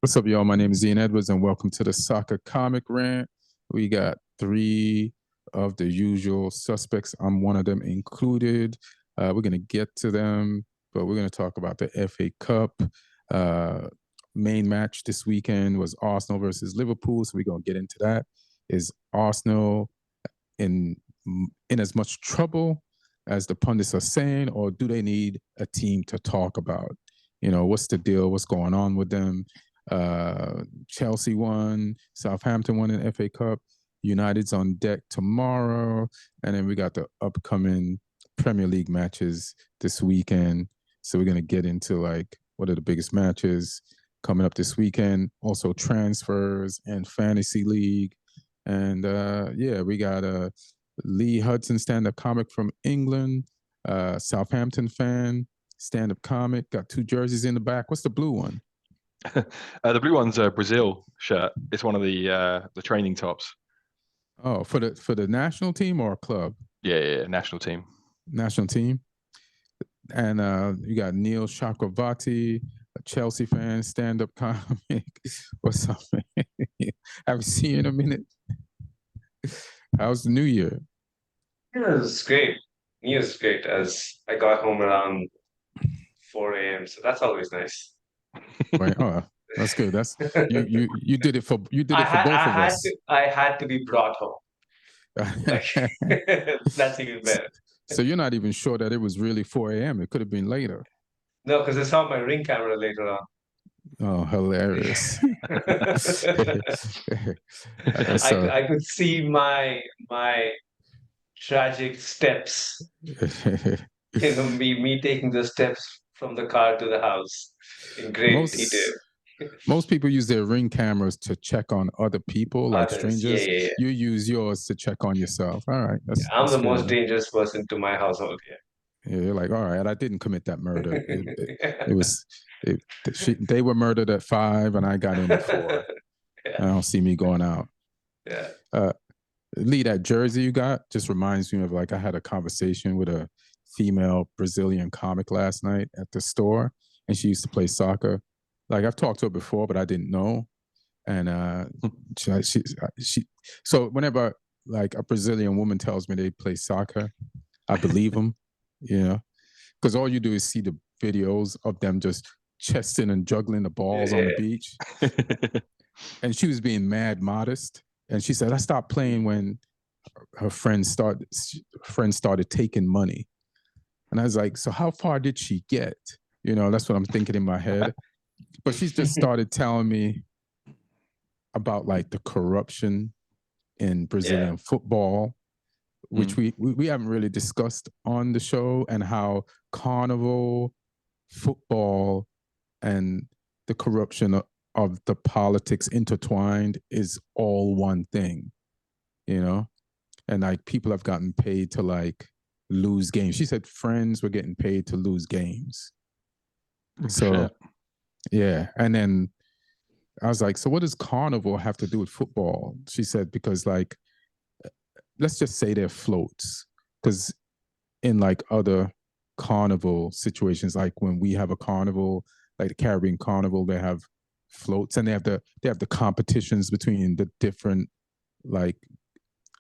What's up, y'all? My name is Ian Edwards, and welcome to the Soccer Comic Rant. We got three of the usual suspects. I'm one of them included. We're going to get to them, but we're going to talk about the FA Cup. Main match this weekend was Arsenal versus Liverpool, so we're going to get into that. Is Arsenal in as much trouble as the pundits are saying, or do they need a team to talk about? You know, what's the deal? What's going on with them? Chelsea won, Southampton won an FA Cup, United's on deck tomorrow, and then we got the upcoming Premier League matches this weekend. So we're going to get into like what are the biggest matches coming up this weekend, also transfers and fantasy league. And we got Lee Hudson, stand-up comic from England, Southampton fan, stand-up comic, got two jerseys in the back. What's the blue one? The blue one's a Brazil shirt. It's one of the training tops. Oh, for the national team or club? Yeah, national team. National team. And you got Neil Chakravarty, a Chelsea fan, stand-up comic. What's up, man? Haven't seen you in a minute. How's the new year? Yeah, it was great. New Year's great as I got home around 4 a.m. So that's always nice. Right. Oh, that's good. That's you did it for both of us. I had to be brought home. Like, that's even better. So you're not even sure that it was really 4 a.m. It could have been later. No, because I saw my Ring camera later on. Oh, hilarious. I could see my tragic steps. Me taking the steps from the car to the house in great detail. Most people use their Ring cameras to check on other people, like strangers. Yeah. You use yours to check on yourself. All right. I'm the most dangerous person to my household here. Yeah, you're like, all right, I didn't commit that murder. They were murdered at 5 and I got in at 4. Yeah. I don't see me going out. Yeah. Lee, that jersey you got just reminds me of like I had a conversation with a female Brazilian comic last night at the store, and she used to play soccer. Like I've talked to her before, but I didn't know. And so whenever like a Brazilian woman tells me they play soccer, I believe them, you know, because all you do is see the videos of them just chesting and juggling the balls on the beach. And she was being mad modest. And she said, I stopped playing when her friends started taking money. And I was like, so how far did she get? You know, that's what I'm thinking in my head. But she's just started telling me about like the corruption in Brazilian football, which we haven't really discussed on the show, and how carnival, football, and the corruption of the politics intertwined is all one thing, you know? And like people have gotten paid to like lose games. She said friends were getting paid to lose games. So, yeah. And then I was like, so what does carnival have to do with football? She said, because like, let's just say they're floats. Because in like other carnival situations, like when we have a carnival, like the Caribbean Carnival, they have floats, and they have the competitions between the different like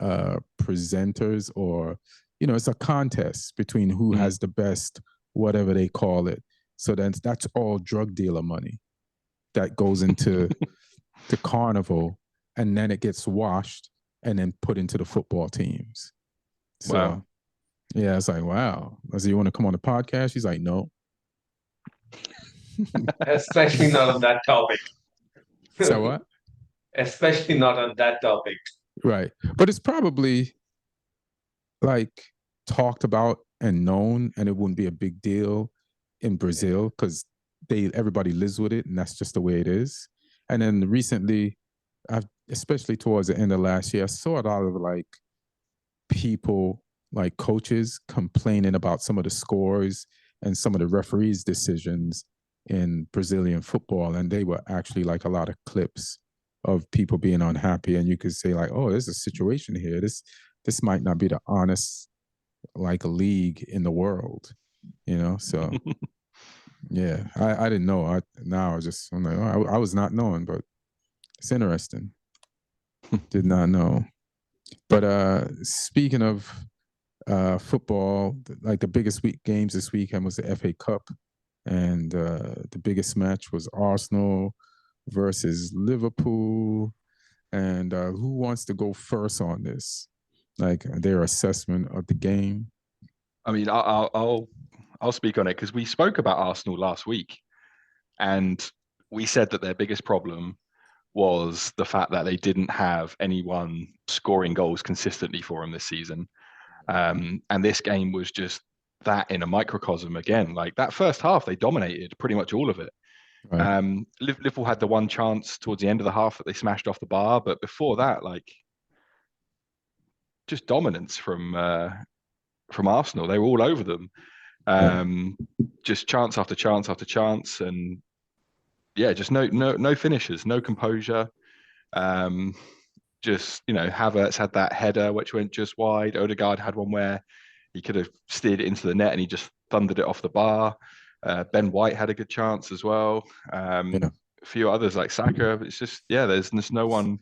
presenters, or you know, it's a contest between who has the best whatever they call it. So then that's all drug dealer money that goes into the carnival, and then it gets washed and then put into the football teams. So wow. Yeah, it's like, wow. I said, you want to come on the podcast? She's like, no. Especially not on that topic. So what? Especially not on that topic. Right. But it's probably like talked about and known, and it wouldn't be a big deal in Brazil because everybody lives with it, and that's just the way it is. And then recently, especially towards the end of last year, I saw a lot of like people, like coaches, complaining about some of the scores and some of the referees' decisions in Brazilian football, and they were actually like a lot of clips of people being unhappy, and you could say like, oh, there's a situation here. This might not be the honest like league in the world, you know. So Yeah, I didn't know. I'm like, I was not knowing, but it's interesting. Did not know. But speaking of football, like the biggest games this weekend was the FA Cup, and the biggest match was Arsenal versus Liverpool. And who wants to go first on this? Like their assessment of the game. I mean, I'll speak on it because we spoke about Arsenal last week, and we said that their biggest problem was the fact that they didn't have anyone scoring goals consistently for them this season. And this game was just that in a microcosm again. Like that first half, they dominated pretty much all of it. Right. Liverpool had the one chance towards the end of the half that they smashed off the bar, but before that, like just dominance from Arsenal. They were all over them. Just chance after chance after chance, and yeah, just no finishes, no composure. Just Havertz had that header which went just wide. Odegaard had one where he could have steered it into the net and he just thundered it off the bar. Ben White had a good chance as well. A few others like Saka. It's just there's no one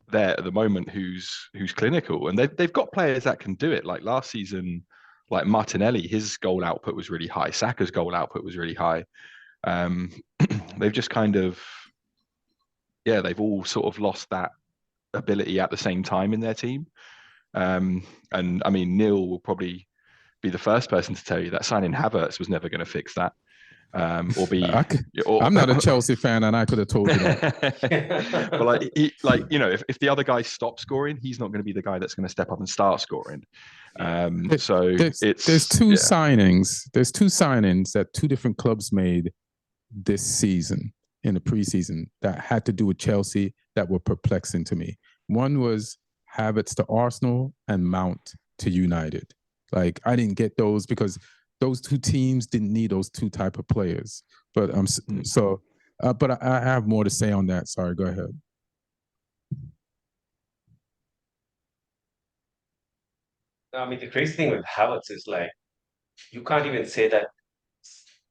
there at the moment who's clinical, and they've got players that can do it. Like last season, like Martinelli, his goal output was really high. Saka's goal output was really high. They've just kind of they've all sort of lost that ability at the same time in their team. And I mean, Neil will probably be the first person to tell you that signing Havertz was never going to fix that. I'm not a Chelsea fan, and I could have told you that. But if the other guy stops scoring, he's not going to be the guy that's going to step up and start scoring. There's two signings. There's two signings that two different clubs made this season in the preseason that had to do with Chelsea that were perplexing to me. One was Havertz to Arsenal and Mount to United. Like I didn't get those because those two teams didn't need those two type of players. But but I have more to say on that. Sorry, go ahead. I mean, the crazy thing with Havertz is like you can't even say that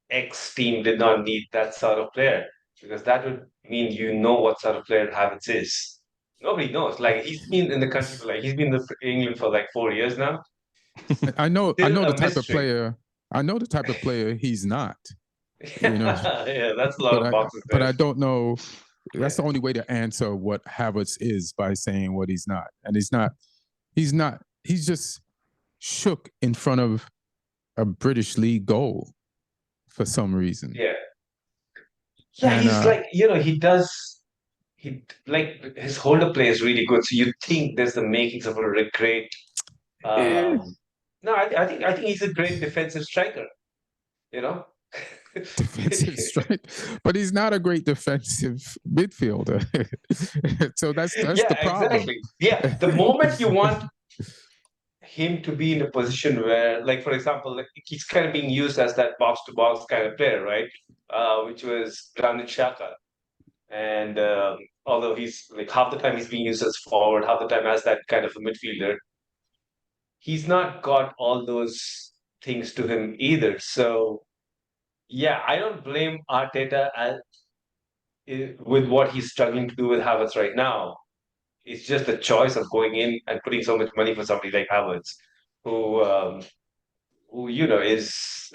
X team did not need that sort of player because that would mean what sort of player Havertz is. Nobody knows. Like he's been in the country for he's been in England for like 4 years now. I know the type of player. I know the type of player he's not. Yeah, that's a lot of boxes. But I don't know. That's the only way to answer what Havertz is by saying what he's not. And he's not. He's just shook in front of a British league goal for some reason. Yeah. Yeah, and, he's like, his holder play is really good. So you think there's the makings of a great no, I think he's a great defensive striker. Defensive strike, but he's not a great defensive midfielder. So that's the problem. Exactly. Yeah, the moment you want him to be in a position where, like for example, he's kind of being used as that box to box kind of player, right? Which was Granit Xhaka, and although he's like half the time he's being used as forward, half the time as that kind of a midfielder. He's not got all those things to him either. So, yeah, I don't blame Arteta with what he's struggling to do with Havertz right now. It's just the choice of going in and putting so much money for somebody like Havertz, who is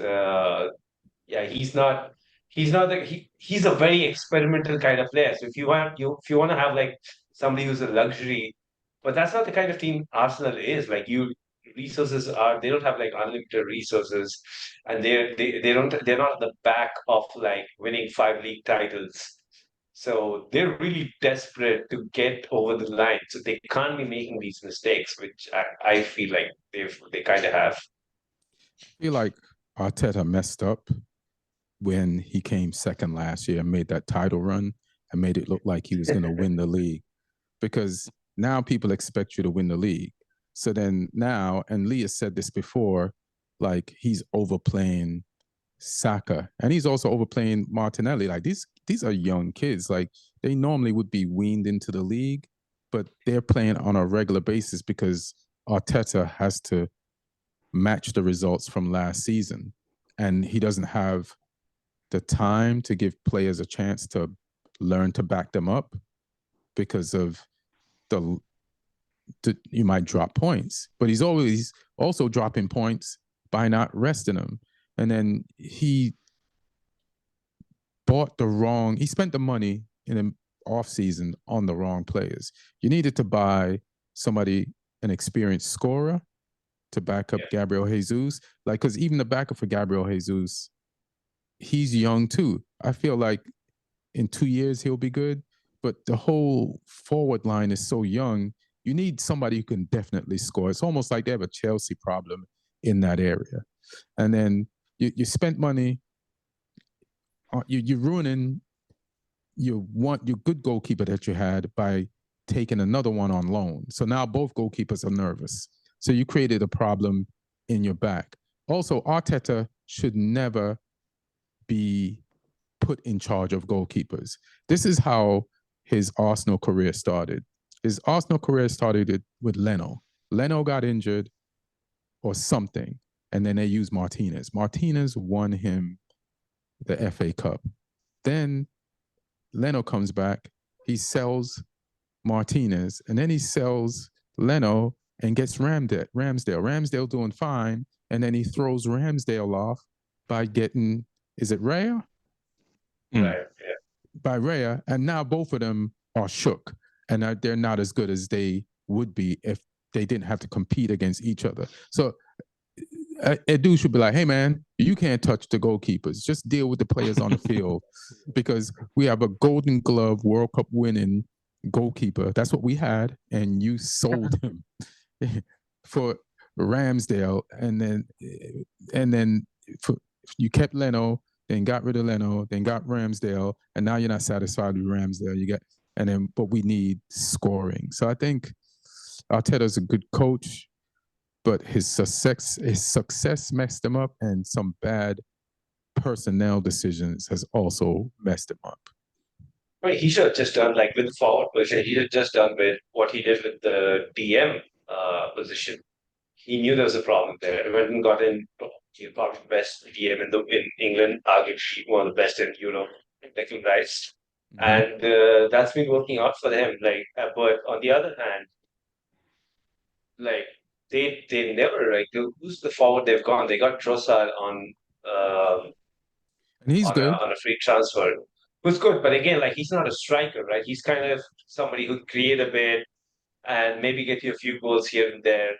he's not he's a very experimental kind of player. So if you want to have like somebody who's a luxury, but that's not the kind of team Arsenal is. Like they don't have like unlimited resources, and they're not at the back of like winning 5 league titles. So they're really desperate to get over the line. So they can't be making these mistakes, which I feel like they kind of have. I feel like Arteta messed up when he came second last year and made that title run and made it look like he was going to win the league. Because now people expect you to win the league. So then now, and Leah said this before, like he's overplaying Saka and he's also overplaying Martinelli. Like these are young kids. Like they normally would be weaned into the league, but they're playing on a regular basis because Arteta has to match the results from last season. And he doesn't have the time to give players a chance to learn to back them up because of you might drop points, but he's always also dropping points by not resting them. And then he spent the money in an off season on the wrong players. You needed to buy somebody, an experienced scorer, to back up Gabriel Jesus. Like, because even the backup for Gabriel Jesus, he's young too. I feel like in 2 years he'll be good, but the whole forward line is so young. You need somebody who can definitely score. It's almost like they have a Chelsea problem in that area. And then you spent money. You're ruining your good goalkeeper that you had by taking another one on loan. So now both goalkeepers are nervous. So you created a problem in your back. Also, Arteta should never be put in charge of goalkeepers. This is how his Arsenal career started. His Arsenal career started with Leno. Leno got injured or something, and then they used Martinez. Martinez won him the FA Cup. Then Leno comes back. He sells Martinez, and then he sells Leno and gets Ramsdale. Ramsdale doing fine, and then he throws Ramsdale off by getting, is it Raya? Right, yeah. By Raya, and now both of them are shook, and they're not as good as they would be if they didn't have to compete against each other. So a dude should be like, hey, man, you can't touch the goalkeepers. Just deal with the players on the field because we have a Golden Glove World Cup winning goalkeeper. That's what we had, and you sold him for Ramsdale, and then you kept Leno, then got rid of Leno, then got Ramsdale, and now you're not satisfied with Ramsdale. But we need scoring. So I think Arteta's a good coach, but his success messed him up, and some bad personnel decisions has also messed him up. I mean, he should have just done like with the forward position. He should have just done with what he did with the DM position. He knew there was a problem there. He went and got in. He's probably the best DM in England, arguably one of the best in Europe, tackling rights, and that's been working out for them. Like, but on the other hand, like they never like who's the forward they've gone? They got Trossard on and he's good on a free transfer. Who's good, but again, like he's not a striker, right? He's kind of somebody who create a bit and maybe get you a few goals here and there.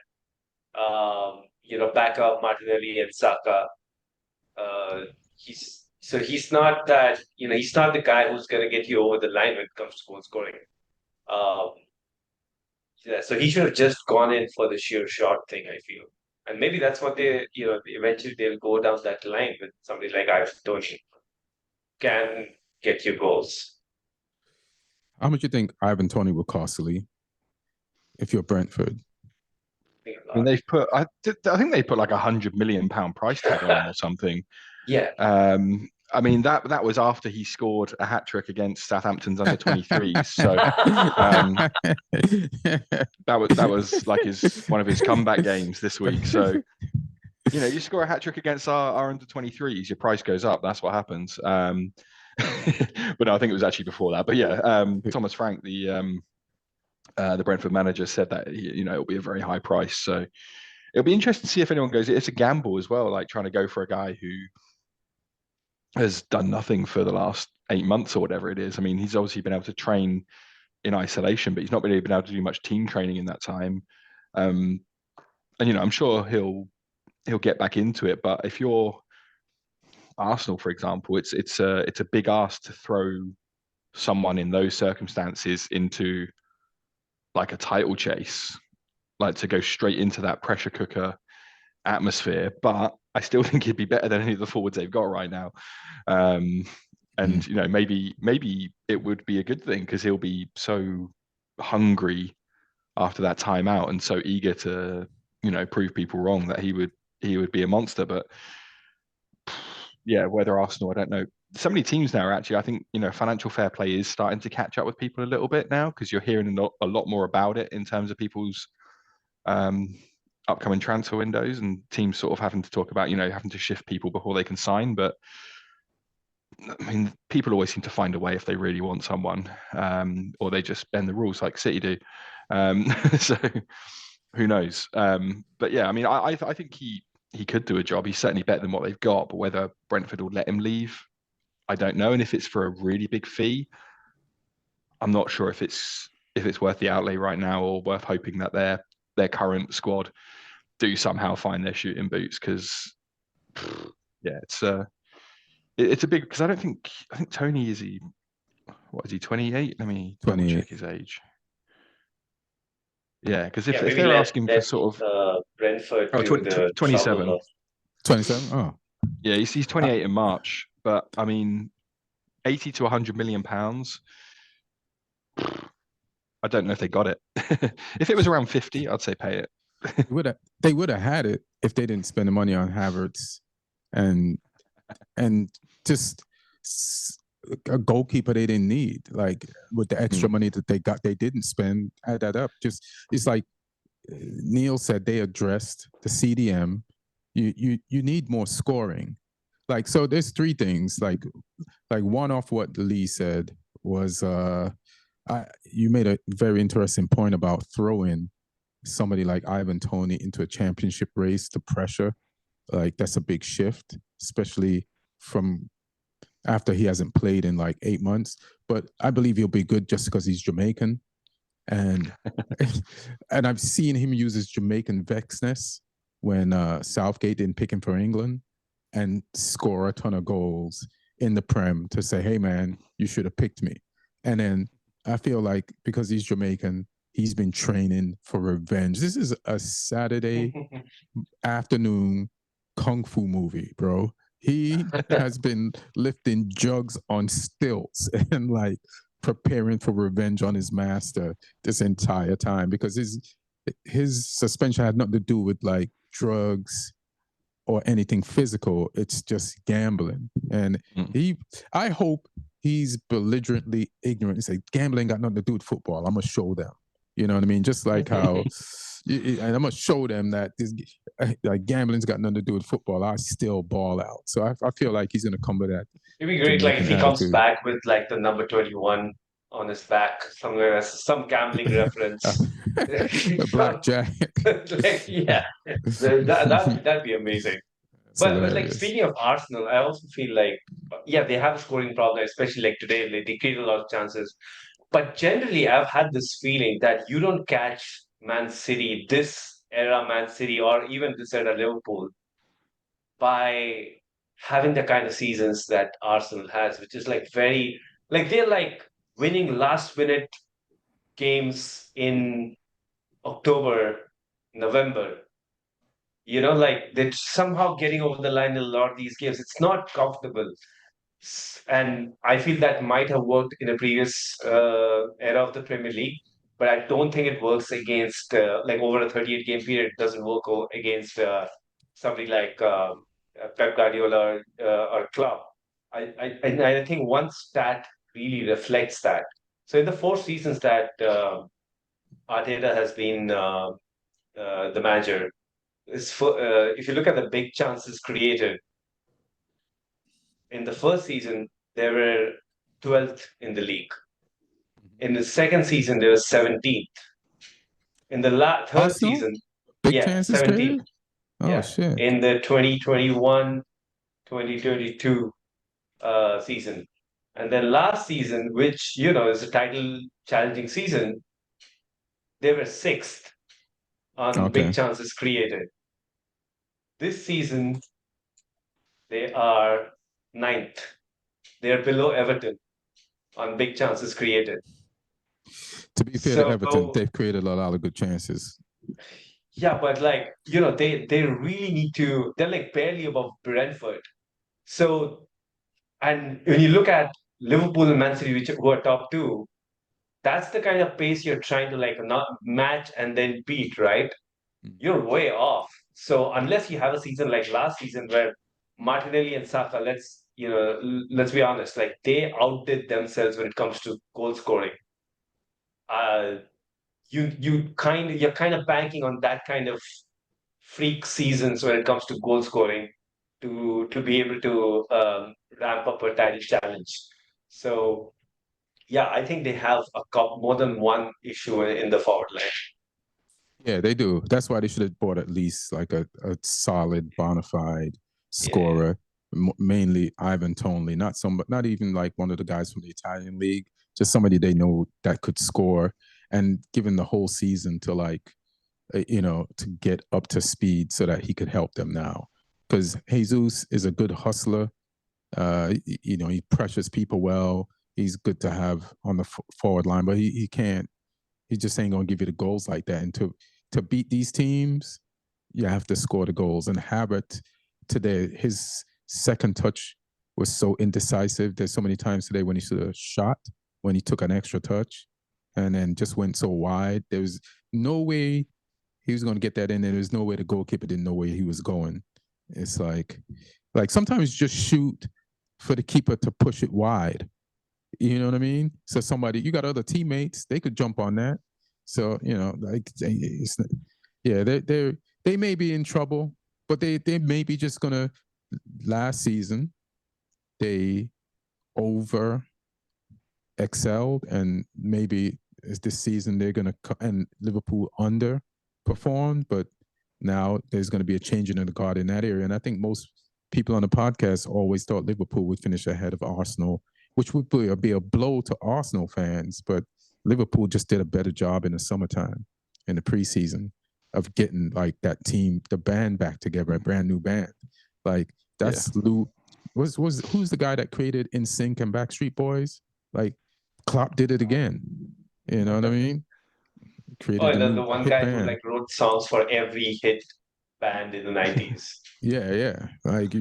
Back up Martinelli and Saka. He's not that, he's not the guy who's gonna get you over the line when it comes to goal scoring. So he should have just gone in for the sheer shot thing, I feel. And maybe that's what eventually they'll go down that line with somebody like Ivan Toney can get you goals. How much do you think Ivan Toney will cost Lee if you're Brentford? I mean, they've put. I think they put like £100 million price tag on him or something. Yeah. I mean that was after he scored a hat trick against Southampton's under 23s. So that was like one of his comeback games this week. So you score a hat trick against our under 23s, your price goes up. That's what happens. But no, I think it was actually before that. But yeah, Thomas Frank, the Brentford manager, said that it'll be a very high price. So it'll be interesting to see if anyone goes. It's a gamble as well, like trying to go for a guy who has done nothing for the last 8 months or whatever it is. I mean, he's obviously been able to train in isolation, but he's not really been able to do much team training in that time. And I'm sure he'll get back into it. But if you're Arsenal, for example, it's a big ask to throw someone in those circumstances into like a title chase, like to go straight into that pressure cooker atmosphere. But I still think he'd be better than any of the forwards they've got right now. And maybe it would be a good thing because he'll be so hungry after that timeout and so eager to prove people wrong that he would be a monster. But yeah, whether Arsenal, I don't know. So many teams now are actually, I think, financial fair play is starting to catch up with people a little bit now because you're hearing a lot more about it in terms of people's upcoming transfer windows and teams sort of having to talk about, having to shift people before they can sign. But I mean, people always seem to find a way if they really want someone, or they just bend the rules like City do. So who knows? But yeah, I mean, I think he could do a job. He's certainly better than what they've got. But whether Brentford will let him leave, I don't know. And if it's for a really big fee, I'm not sure if it's worth the outlay right now, or worth hoping that their current squad do somehow find their shooting boots. Because yeah, it's a big, because I think Tony, is he, what is he, 28? Let me double check his age. Yeah, because if they're asking for sort of Brentford to 27. 27. Oh, yeah, he's 28 in March, but I mean, 80 to 100 million pounds. I don't know if they got it. If it was around 50, I'd say pay it. They would have had it if they didn't spend the money on Havertz and just a goalkeeper they didn't need. Like, with the extra money that they got, they didn't spend. Add that up. Just, it's like Neil said, they addressed the CDM. You need more scoring. Like, so there's three things. Like one off what Lee said was you made a very interesting point about throwing somebody like Ivan Toney into a championship race. The pressure, like, that's a big shift, especially from after he hasn't played in like 8 months. But I believe he'll be good just because he's Jamaican, and and I've seen him use his Jamaican vexness when Southgate didn't pick him for England, and score a ton of goals in the Prem to say, hey man, you should have picked me. And then I feel like because he's Jamaican, he's been training for revenge. This is a Saturday afternoon kung fu movie, bro. He has been lifting jugs on stilts and like preparing for revenge on his master this entire time, because his suspension had nothing to do with like drugs or anything physical. It's just gambling. And I hope he's belligerently ignorant and say, gambling got nothing to do with football. I'm going to show them. You know what I mean? Just like how, and I'm going to show them that this, like, gambling's got nothing to do with football. I still ball out. So I feel like he's going to come with that. It'd be great, like, if he comes back with like the number 21 on his back somewhere as some gambling reference. A blackjack. Like, yeah, that'd be amazing. But like, speaking of Arsenal, I also feel like, yeah, they have a scoring problem, especially like today. They create a lot of chances. But generally, I've had this feeling that you don't catch Man City, this era Man City, or even this era Liverpool, by having the kind of seasons that Arsenal has, which is like very, like, they're like winning last minute games in October, November. You know, like, they're somehow getting over the line in a lot of these games. It's not comfortable. And I feel that might have worked in a previous era of the Premier League, but I don't think it works against, like, over a 38 game period. It doesn't work against somebody like Pep Guardiola or Klopp. I think one stat really reflects that. So in the 4 seasons that Arteta has been the manager, if you look at the big chances created, in the first season, they were 12th in the league. In the second season, they were 17th. In the third Arsenal? season, Big yeah, chances 17th. created? Oh, yeah. shit. In the 2021-2022 season. And then last season, which, you know, is a title challenging season, they were 6th on big chances created. This season, they are 9th. They are below Everton on big chances created. To be fair to Everton, they've created a lot of good chances. Yeah, but like, you know, they really need to, they're like barely above Brentford. So, and when you look at Liverpool and Man City, who are top two, that's the kind of pace you're trying to like not match and then beat, right? You're way off. So unless you have a season like last season where Martinelli and Saka, let's be honest, like, they outdid themselves when it comes to goal scoring. You're kind of banking on that kind of freak seasons when it comes to goal scoring. to be able to ramp up a title challenge. So yeah, I think they have more than one issue in the forward line. Yeah, they do. That's why they should have bought at least like a solid, bona fide scorer, mainly Ivan Toney, not even like one of the guys from the Italian league, just somebody they know that could score, and given the whole season to like, to get up to speed so that he could help them now. Because Jesus is a good hustler. He pressures people well. He's good to have on the forward line, but he can't. He just ain't gonna give you the goals like that. And to beat these teams, you have to score the goals. And Habert today, his second touch was so indecisive. There's so many times today when he should have shot, when he took an extra touch, and then just went so wide. There was no way he was going to get that in, and there's no way the goalkeeper didn't know where he was going. It's like sometimes just shoot for the keeper to push it wide. You know what I mean? So you got other teammates, they could jump on that. So, they may be in trouble, but they may be just gonna. Last season, they over excelled, and maybe this season they're gonna and Liverpool underperformed. But now there's gonna be a change in the guard in that area, and I think most people on the podcast always thought Liverpool would finish ahead of Arsenal, which would be a blow to Arsenal fans. But Liverpool just did a better job in the summertime, in the preseason, of getting like that team, the band back together, a brand new band. Like that's Lou. Who's the guy that created NSYNC and Backstreet Boys? Like Klopp did it again. You know what I mean? Created the one guy band. Who like wrote songs for every hit band in the 90s. Yeah. Like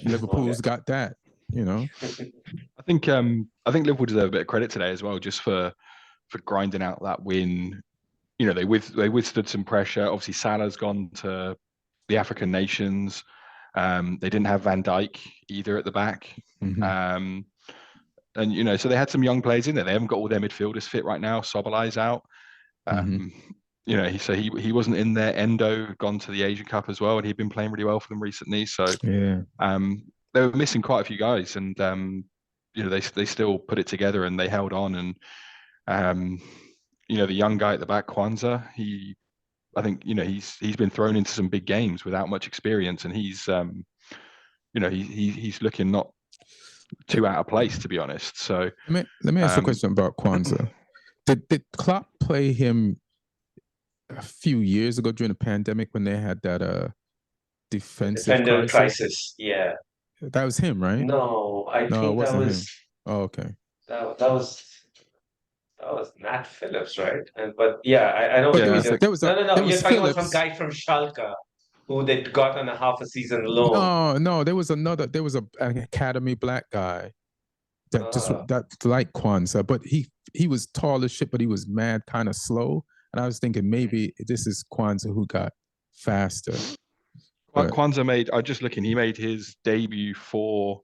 Liverpool's got that. I think Liverpool deserve a bit of credit today as well, just for grinding out that win. They withstood some pressure. Obviously, Salah's gone to the African nations. They didn't have Van Dijk either at the back. Mm-hmm. And so they had some young players in there. They haven't got all their midfielders fit right now. Sobolai's out. He wasn't in there. Endo gone to the Asian Cup as well, and he'd been playing really well for them recently. So they were missing quite a few guys, and they still put it together and they held on. And the young guy at the back, Kwanzaa, I think he's been thrown into some big games without much experience, and he's looking not too out of place, to be honest. So let me ask you a question about Kwanzaa. Did Klopp play him a few years ago during the pandemic when they had that defensive crisis? Yeah, that was him, right? No, I think that was him. Oh, okay. That was Nat Phillips, right? But yeah, I know. But no. You're talking about some guy from Schalke who they got on a half a season loan. No, there was an academy black guy that like Kwanzaa, but he was tall as shit, but he was mad kind of slow. And I was thinking maybe this is Kwanzaa who got faster. But Kwanzaa he made his debut for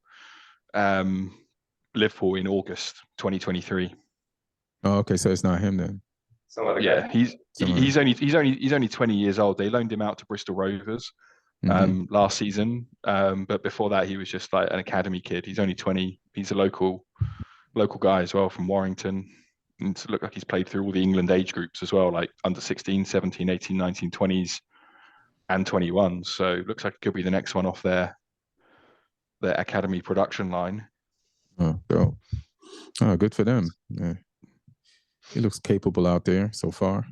Liverpool in August 2023. Oh, okay, so it's not him then. He's only 20 years old. They loaned him out to Bristol Rovers last season, but before that he was just like an academy kid. He's only 20. He's a local guy as well from Warrington. And to look like he's played through all the England age groups as well, like under 16, 17, 18, 19, 20s and 21. So it looks like it could be the next one off their academy production line. Oh, good for them. Yeah. He looks capable out there so far.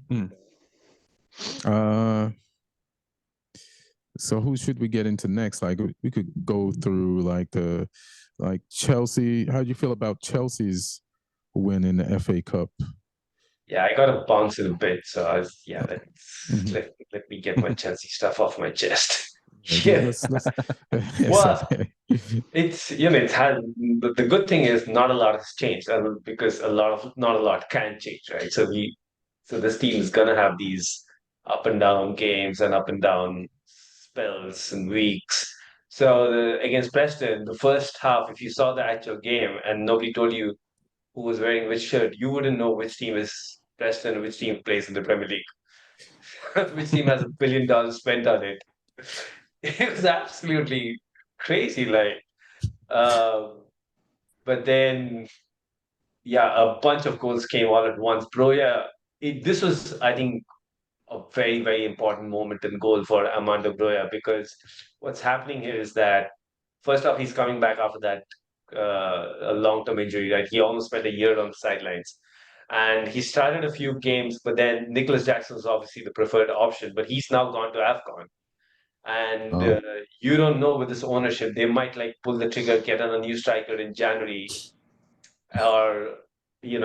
So who should we get into next? Like we could go through like Chelsea. How do you feel about Chelsea's win in the FA Cup? Yeah, I got to bounce it a bit. So let me get my Chelsea stuff off my chest. Well, it's the good thing is not a lot has changed because not a lot can change, right? So this team is gonna have these up and down games and up and down spells and weeks. So against Preston, the first half, if you saw the actual game and nobody told you who was wearing which shirt, you wouldn't know which team is Preston, which team plays in the Premier League, which team has $1 billion spent on it. It was absolutely crazy. But then, yeah, a bunch of goals came all at once. Bro, yeah, this was, I think, a very, very important moment in goal for Armando Broja, because what's happening here is that first off, he's coming back after that a long-term injury, right? He almost spent a year on the sidelines. And he started a few games, but then Nicholas Jackson is obviously the preferred option, but he's now gone to AFCON. And Oh, you don't know with this ownership, they might like pull the trigger, get on a new striker in January, or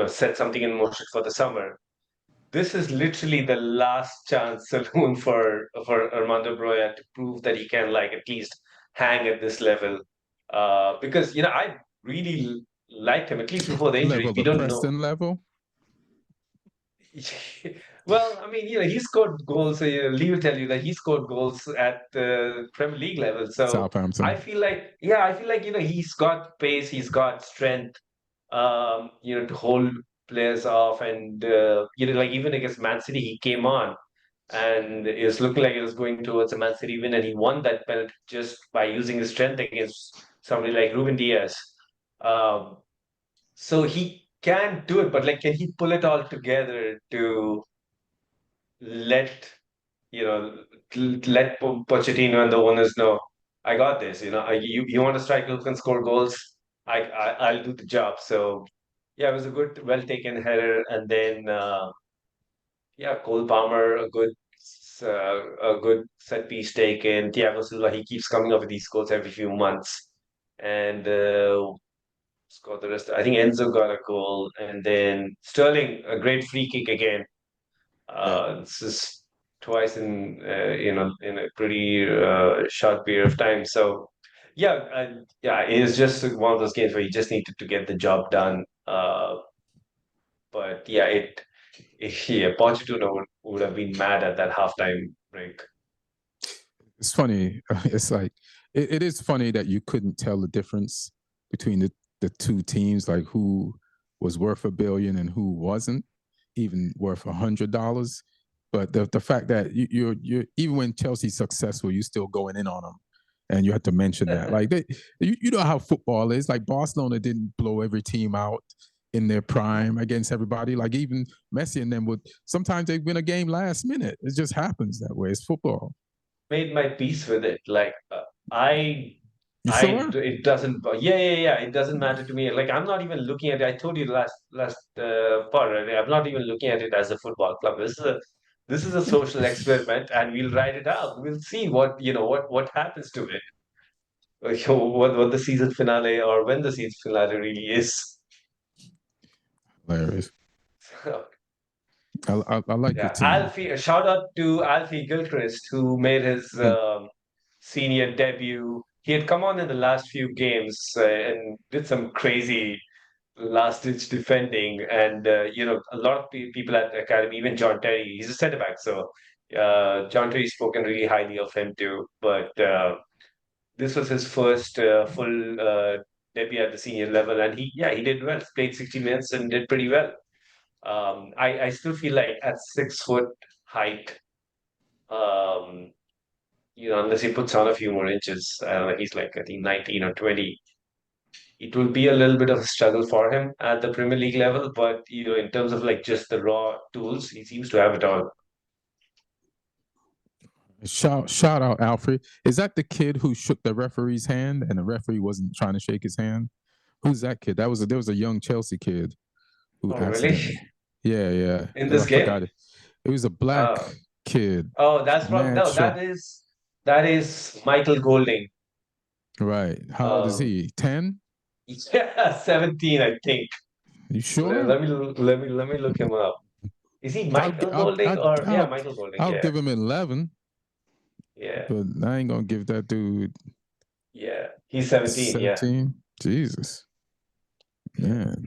set something in motion for the summer. This is literally the last chance saloon for Armando Broja to prove that he can like at least hang at this level. Because I really liked him at least before the injury. level, We the don't know. Preston level. Well, I mean, he scored goals. Lee will tell you that he scored goals at the Premier League level. So I Southampton. feel like, yeah, I feel like he's got pace, he's got strength, to hold players off, and like even against Man City, he came on, and it was looking like it was going towards a Man City win, and he won that penalty just by using his strength against somebody like Ruben Diaz. Um, so he can do it, but like, can he pull it all together to let you know let Pochettino and the owners know, I got this. You want a striker who can score goals? I'll do the job. So yeah, it was a good, well taken header, and then yeah, Cole Palmer, a good set piece taken. Thiago Silva, he keeps coming up with these goals every few months, and scored the rest. I think Enzo got a goal, and then Sterling, a great free kick again. Yeah. This is twice in a pretty short period of time. So yeah, yeah, it was just one of those games where you just needed to get the job done. But yeah, yeah, Pochettino would have been mad at that halftime break. It's funny. It's like it is funny that you couldn't tell the difference between the two teams, like who was worth $1 billion and who wasn't even worth $100. But the fact that you're even when Chelsea's successful, you're still going in on them, and you have to mention that. Like you know how football is. Like Barcelona didn't blow every team out in their prime against everybody. Like even Messi and them would sometimes they win a game last minute. It just happens that way. It's football. Made my peace with it. Like You sure? it doesn't. Yeah. It doesn't matter to me. Like I'm not even looking at it. I told you last part. Right? I'm not even looking at it as a football club. This is a social experiment, and we'll write it out. We'll see what happens to it. Like, what the season finale, or when the season finale really is. Hilarious. I like your Yeah, team. Alfie. Shout out to Alfie Gilchrist, who made his senior debut. He had come on in the last few games and did some crazy last-ditch defending, and a lot of people at the academy, even John Terry, he's a centre back, so John Terry's spoken really highly of him too. But this was his first full debut at the senior level, and he did well. Played 60 minutes and did pretty well. I still feel like at 6 foot height, um, unless he puts on a few more inches, I don't know, he's like, I think, 19 or 20. It will be a little bit of a struggle for him at the Premier League level, but in terms of like just the raw tools, he seems to have it all. Shout out Alfred. Is that the kid who shook the referee's hand and the referee wasn't trying to shake his hand? Who's that kid? There was a young Chelsea kid who accidentally. Really? Yeah. In this game? Forgot it. It was a black kid. Oh, that's from no, that is Michael Golding. Right. How old is he? 10? Yeah, 17, I think. You sure? Let me look him up. Is he Michael Golding or Michael Golding? I'll give him 11. Yeah. But I ain't gonna give that dude. Yeah, he's 17. 17? Yeah. Jesus. Man.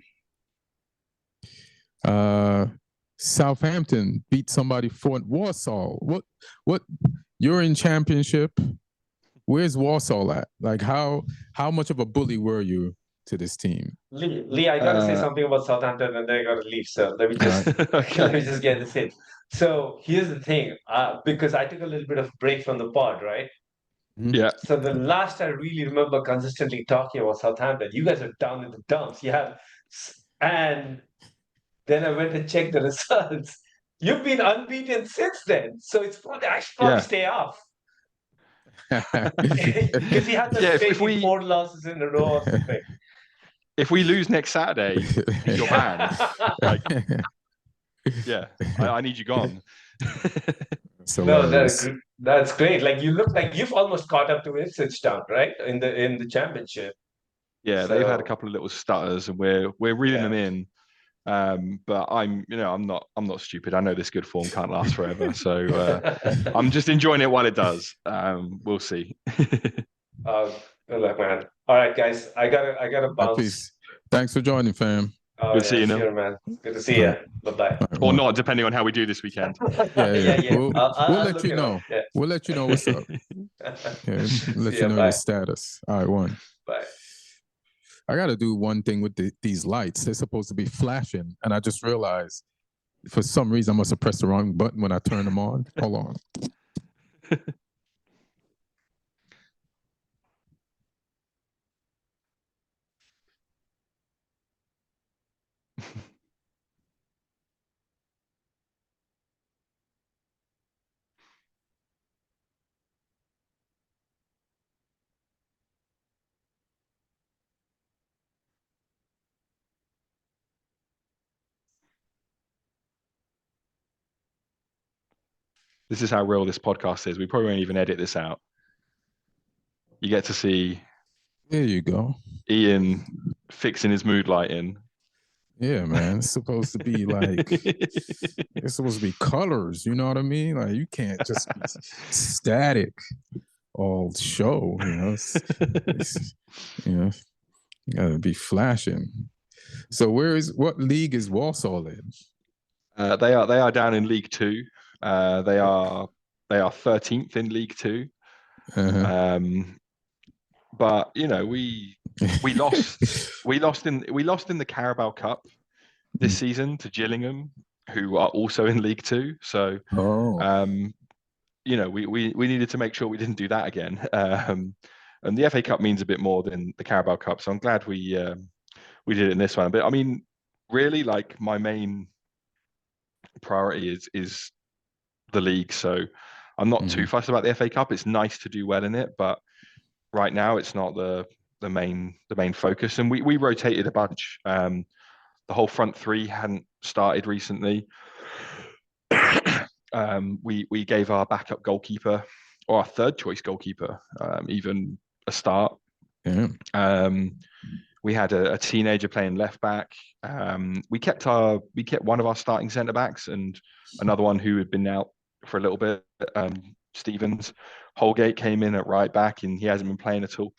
Southampton beat somebody for Warsaw. What? You're in championship. Where's Warsaw at? Like how much of a bully were you to this team? Lee, I gotta say something about Southampton, and then I gotta leave. So let me just let me just get this in. So here's the thing, because I took a little bit of break from the pod, right? Yeah. So the last I really remember consistently talking about Southampton, you guys are down in the dumps. And then I went and checked the results. You've been unbeaten since then, so I should probably stay off because he had that crazy 4 losses in a row or something. If we lose next Saturday, you're banned. Like, yeah, I need you gone. So no, that's great. Like you look like you've almost caught up to Ipswich Town, right? In the championship. Yeah, they've had a couple of little stutters, and we're reeling them in. But I'm not stupid. I know this good form can't last forever, so I'm just enjoying it while it does. We'll see. Good luck, man. All right, guys, I gotta bounce. Thanks for joining, fam. Oh, good to see you, sure, man. Good to see you. Bye-bye. Or not, depending on how we do this weekend. Yeah. We'll let you know. Yeah. We'll let you know what's up. Let you know your status. All right, one. Bye. I got to do one thing with these lights. They're supposed to be flashing, and I just realized for some reason I must have pressed the wrong button when I turned them on. Hold on. This is how real this podcast is. We probably won't even edit this out. You get to see. There you go. Ian fixing his mood lighting. Yeah, man. It's supposed to be like it's supposed to be colors. You know what I mean? Like you can't just be static all show. You know, you gotta be flashing. So what league is Walsall in? They are down in League Two. They are 13th in League Two. Uh-huh. But we lost in the Carabao Cup this season to Gillingham, who are also in League Two. So we needed to make sure we didn't do that again. And the FA Cup means a bit more than the Carabao Cup, so I'm glad we did it in this one. But I mean, really, like my main priority is the league. So I'm not too fussed about the FA Cup. It's nice to do well in it, but right now it's not the main focus. And we rotated a bunch. The whole front three hadn't started recently. We gave our backup goalkeeper or our third choice goalkeeper even a start. Yeah. We had a teenager playing left back. We kept one of our starting centre backs and another one who had been out for a little bit. Stevens. Holgate came in at right back and he hasn't been playing at all.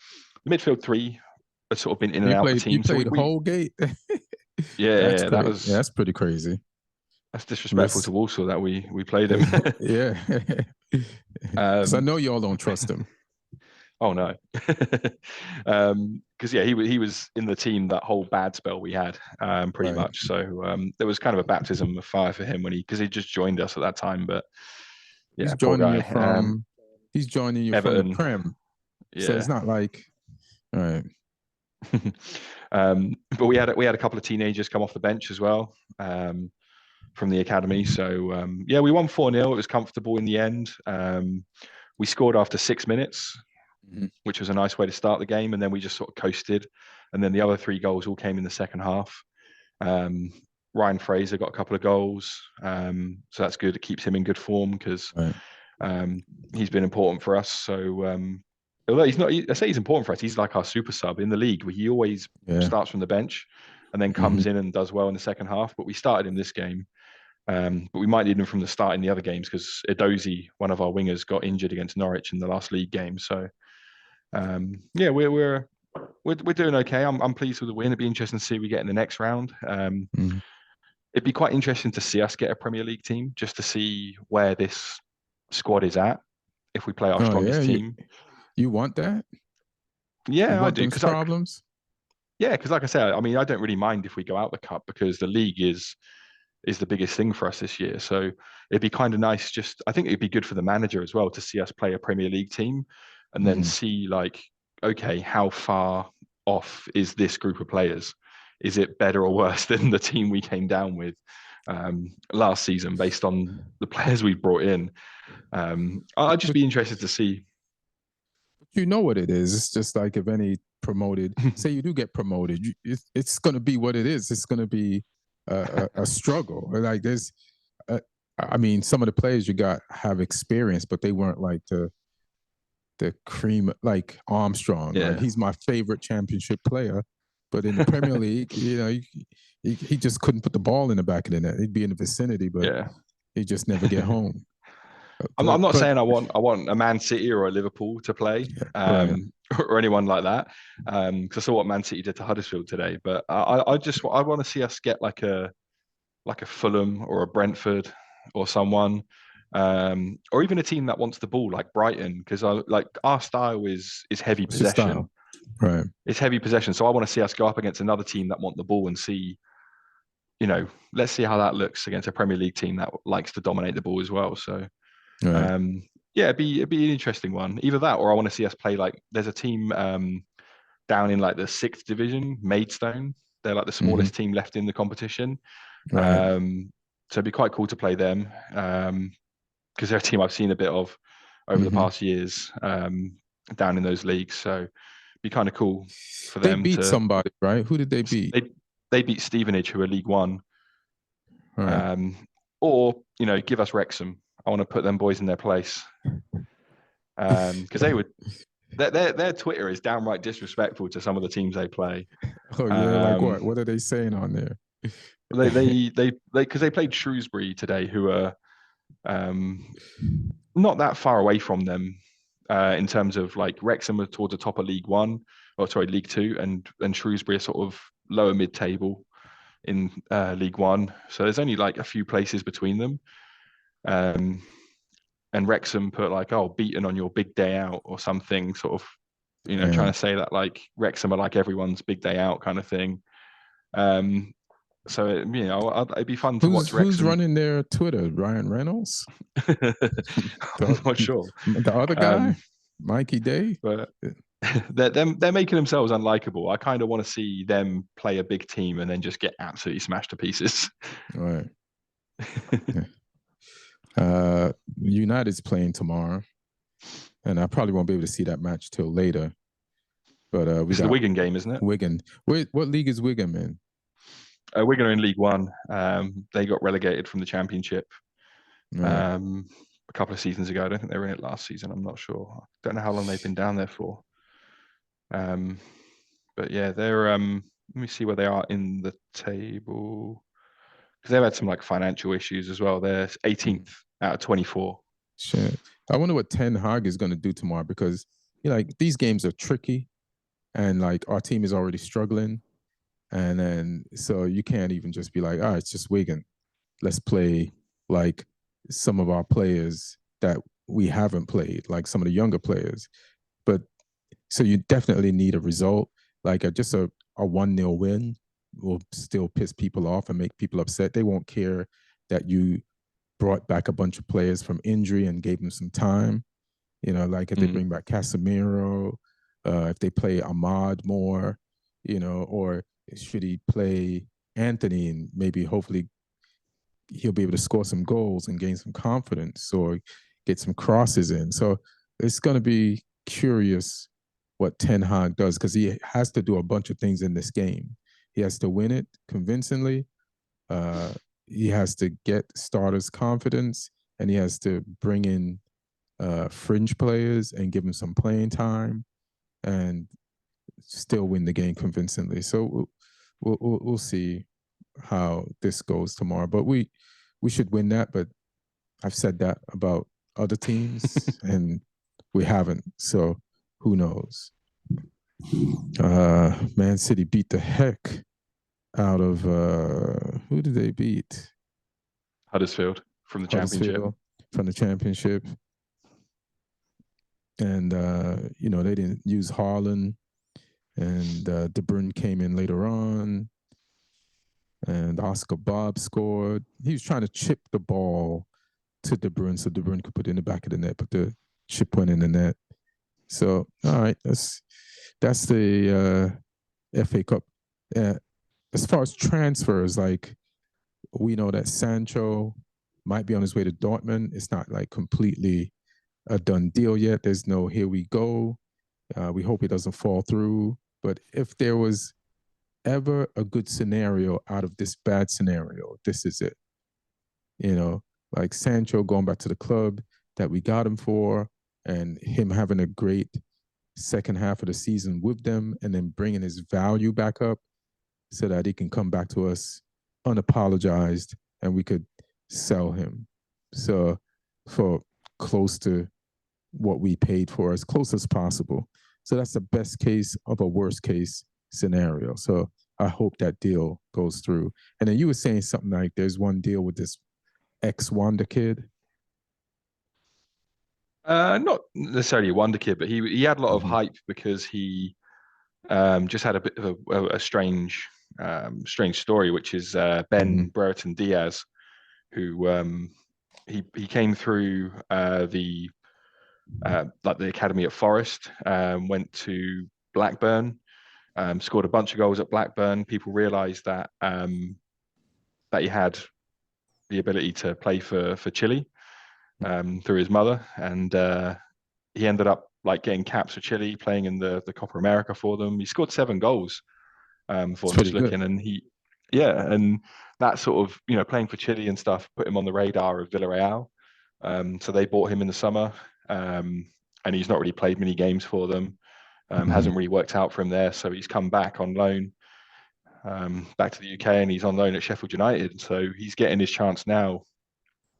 The midfield three has sort of been in and out the team. You played Holgate? Yeah, that's pretty crazy. That's disrespectful to Walsall that we played him. Yeah. Because I know y'all don't trust him. Oh no. Because he was in the team that whole bad spell we had pretty much. So there was kind of a baptism of fire for him because he just joined us at that time. But yeah, he's joining you Everton. from the Prem. Yeah. So it's not like all right. But we had a couple of teenagers come off the bench as well from the academy. So we won 4-0. It was comfortable in the end. We scored after 6 minutes, which was a nice way to start the game, and then we just sort of coasted. And then the other 3 goals all came in the second half. Ryan Fraser got a couple of goals, so that's good. It keeps him in good form because he's been important for us. So although I say he's important for us, he's like our super sub in the league where he always starts from the bench and then comes in and does well in the second half. But we started him this game, but we might need him from the start in the other games because Edozie, one of our wingers, got injured against Norwich in the last league game. So we're doing okay. I'm pleased with the win. It'd be interesting to see if we get in the next round. It'd be quite interesting to see us get a Premier League team just to see where this squad is at if we play our strongest team. You want that? Yeah, I do. Because problems. Because like I said, I mean, I don't really mind if we go out the cup because the league is the biggest thing for us this year. So it'd be kind of nice. I think it'd be good for the manager as well to see us play a Premier League team and then see like, okay, how far off is this group of players? Is it better or worse than the team we came down with last season based on the players we've brought in? I'd just be interested to see. You know what it is. It's just like if any promoted, say you do get promoted, it's going to be what it is. It's going to be a struggle. Like there's, I mean, some of the players you got have experience, but they weren't like the cream, like Armstrong. Yeah. Like he's my favorite championship player, but in the Premier League, you know, he just couldn't put the ball in the back of the net. He'd be in the vicinity, but he'd just never get home. I'm not saying I want a Man City or a Liverpool to play, or anyone like that, because I saw what Man City did to Huddersfield today. But I want to see us get like a Fulham or a Brentford or someone, or even a team that wants the ball like Brighton, because our style is heavy possession. Right. It's heavy possession. So I want to see us go up against another team that want the ball and see, you know, let's see how that looks against a Premier League team that likes to dominate the ball as well. So. Right. It'd be an interesting one. Either that, or I want to see us play like there's a team down in like the 6th division, Maidstone. They're like the smallest team left in the competition. Right. So it'd be quite cool to play them because they're a team I've seen a bit of over the past years down in those leagues. So it'd be kind of cool for them. They beat somebody, right? Who did they beat? They beat Stevenage, who are League One. Right. Or you know, give us Wrexham. I want to put them boys in their place because they would. Their Twitter is downright disrespectful to some of the teams they play. Oh yeah, like what? What are they saying on there? They because they played Shrewsbury today, who are not that far away from them in terms of like Wrexham are towards the top of League One, League Two, and Shrewsbury are sort of lower mid-table in League One. So there's only like a few places between them. And Wrexham put like, oh, beaten on your big day out or something, sort of, you know, trying to say that like Wrexham are like everyone's big day out kind of thing. So you know, it'd be fun to watch Wrexham. Who's running their Twitter? Ryan Reynolds? I'm not sure. The other guy, Mikey Day. But they're making themselves unlikable. I kind of want to see them play a big team and then just get absolutely smashed to pieces. Right. United's playing tomorrow, and I probably won't be able to see that match till later. But it's the Wigan game, isn't it? Wigan. What league is Wigan in? Wigan are in League One. They got relegated from the Championship a couple of seasons ago. I don't think they were in it last season. I'm not sure. I don't know how long they've been down there for. But yeah, they're. Let me see where they are in the table. Because they've had some like financial issues as well. They're 18th out of 24. Shit. I wonder what Ten Hag is going to do tomorrow, because you know, like these games are tricky, and like our team is already struggling, and then so you can't even just be like, it's just Wigan. Let's play like some of our players that we haven't played, like some of the younger players. But so you definitely need a result, like just a 1-0 win will still piss people off and make people upset. They won't care that you brought back a bunch of players from injury and gave them some time. You know, like if they bring back Casemiro, if they play Ahmad more, you know, or should he play Anthony and maybe hopefully he'll be able to score some goals and gain some confidence or get some crosses in. So it's going to be curious what Ten Hag does, because he has to do a bunch of things in this game. He has to win it convincingly. He has to get starters' confidence, and he has to bring in fringe players and give them some playing time, and still win the game convincingly. So we'll see how this goes tomorrow. But we should win that. But I've said that about other teams, and we haven't. So who knows? Man City beat the heck out of who did they beat? Huddersfield from the Championship. From the Championship. And you know, they didn't use Haaland, and De Bruyne came in later on, and Oscar Bob scored. He was trying to chip the ball to De Bruyne so De Bruyne could put it in the back of the net, but the chip went in the net. So, all right, that's the FA Cup. As far as transfers, like we know that Sancho might be on his way to Dortmund. It's not like completely a done deal yet. There's no here we go. We hope it doesn't fall through. But if there was ever a good scenario out of this bad scenario, this is it. You know, like Sancho going back to the club that we got him for, and him having a great second half of the season with them, and then bringing his value back up so that he can come back to us unapologized and we could sell him. So for close to what we paid for, as close as possible. So that's the best case of a worst case scenario. So I hope that deal goes through. And then you were saying something like there's one deal with this ex-Wanda kid. Not necessarily a wonder kid, but he had a lot of hype because he just had a bit of a strange story, which is Ben Brereton Diaz, who he came through the academy at Forest, went to Blackburn, scored a bunch of goals at Blackburn. People realised that that he had the ability to play for Chile through his mother, and he ended up like getting caps for Chile, playing in the Copa America for them. He scored 7 goals for just looking, and and that sort of, you know, playing for Chile and stuff put him on the radar of Villarreal. So they bought him in the summer, and he's not really played many games for them. Hasn't really worked out for him there, so he's come back on loan back to the UK, and he's on loan at Sheffield United. So he's getting his chance now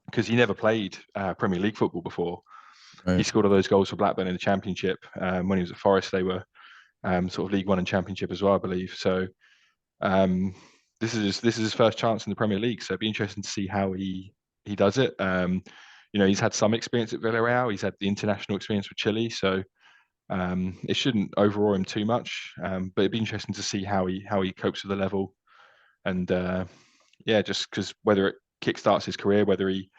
because he never played Premier League football before. Right. He scored all those goals for Blackburn in the Championship. When he was at Forest, they were sort of League One and Championship as well, I believe. So this is his first chance in the Premier League. So it'd be interesting to see how he does it. You know, he's had some experience at Villarreal. He's had the international experience with Chile. So it shouldn't overawe him too much. But it'd be interesting to see how he copes with the level. And just because whether it kickstarts his career, whether he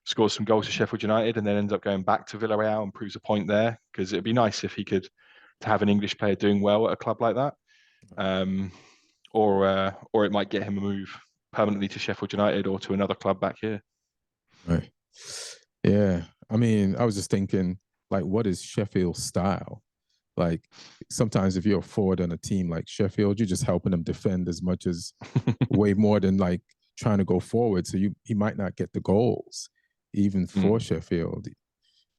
scores some goals for Sheffield United and then ends up going back to Villarreal and proves a point there, because it'd be nice if he could to have an English player doing well at a club like that, or it might get him a move permanently to Sheffield United or to another club back here. Right. Yeah. I mean, I was just thinking, like, what is Sheffield's style? Like, sometimes if you're a forward on a team like Sheffield, you're just helping them defend as much as way more than like trying to go forward. So he might not get the goals even for Sheffield,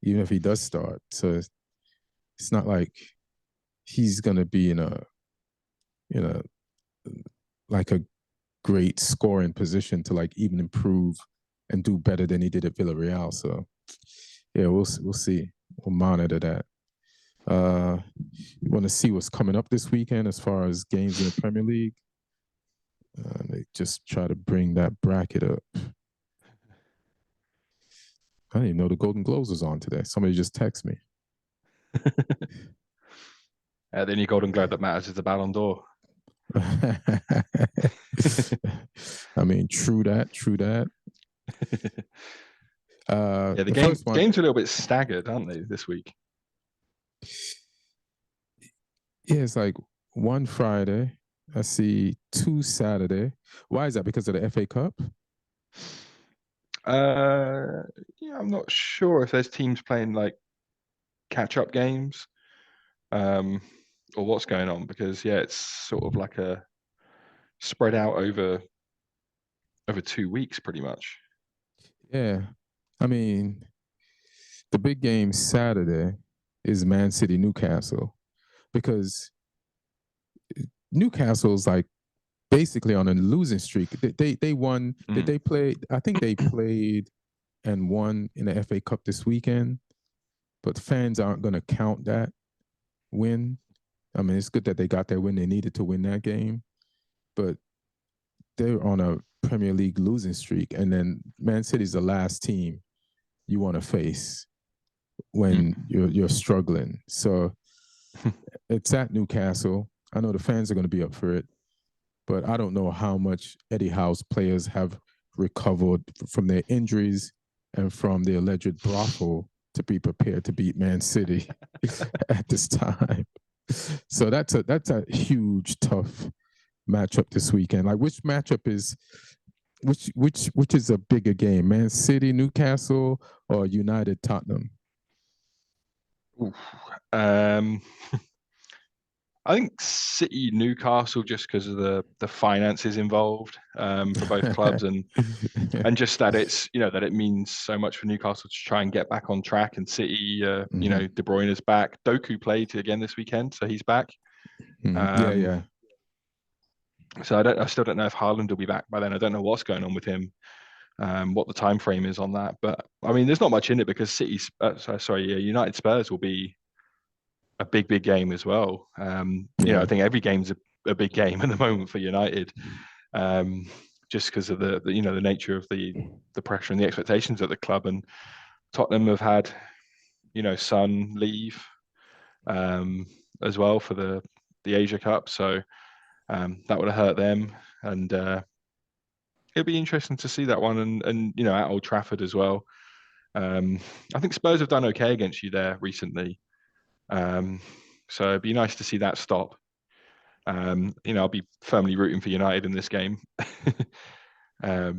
even if he does start. So it's not like he's gonna be in a like a great scoring position to like even improve and do better than he did at Villarreal. So yeah, we'll see. We'll monitor that. You want to see what's coming up this weekend as far as games in the Premier League? They just try to bring that bracket up. I didn't even know the Golden Globes was on today. Somebody just texted me. The only Golden Globe that matters is the Ballon d'Or. I mean, true that. The games are a little bit staggered, aren't they, this week? Yeah, it's like one Friday. I see 2 Saturday. Why is that? Because of the FA Cup? I'm not sure if there's teams playing like catch-up games, or what's going on, because it's sort of like a spread out over 2 weeks pretty much. Yeah. I mean, the big game Saturday is Man City Newcastle, because Newcastle's like basically on a losing streak. They won. Did they play? I think they played and won in the FA Cup this weekend, but fans aren't going to count that win. I mean, it's good that they got their win. They needed to win that game, but they're on a Premier League losing streak, and then Man City's the last team you want to face when you're struggling. So it's at Newcastle. I know the fans are going to be up for it, but I don't know how much Eddie Howe's players have recovered from their injuries and from the alleged brothel to be prepared to beat Man City at this time. So that's a huge, tough matchup this weekend. Like, which matchup is which is a bigger game, Man City, Newcastle, or United, Tottenham? I think City, Newcastle, just because of the finances involved for both clubs, and just that it's that it means so much for Newcastle to try and get back on track. And City, De Bruyne is back. Doku played again this weekend, so he's back. Yeah. So I still don't know if Haaland will be back by then. I don't know what's going on with him, what the time frame is on that. But I mean, there's not much in it because United Spurs will be a big game as well. I think every game's a big game at the moment for United, just because of the nature of the pressure and the expectations at the club. And Tottenham have had, Son leave as well for the Asia Cup, so that would have hurt them. And it'd be interesting to see that one, and at Old Trafford as well. I think Spurs have done okay against you there recently. So it'd be nice to see that stop. I'll be firmly rooting for United in this game. But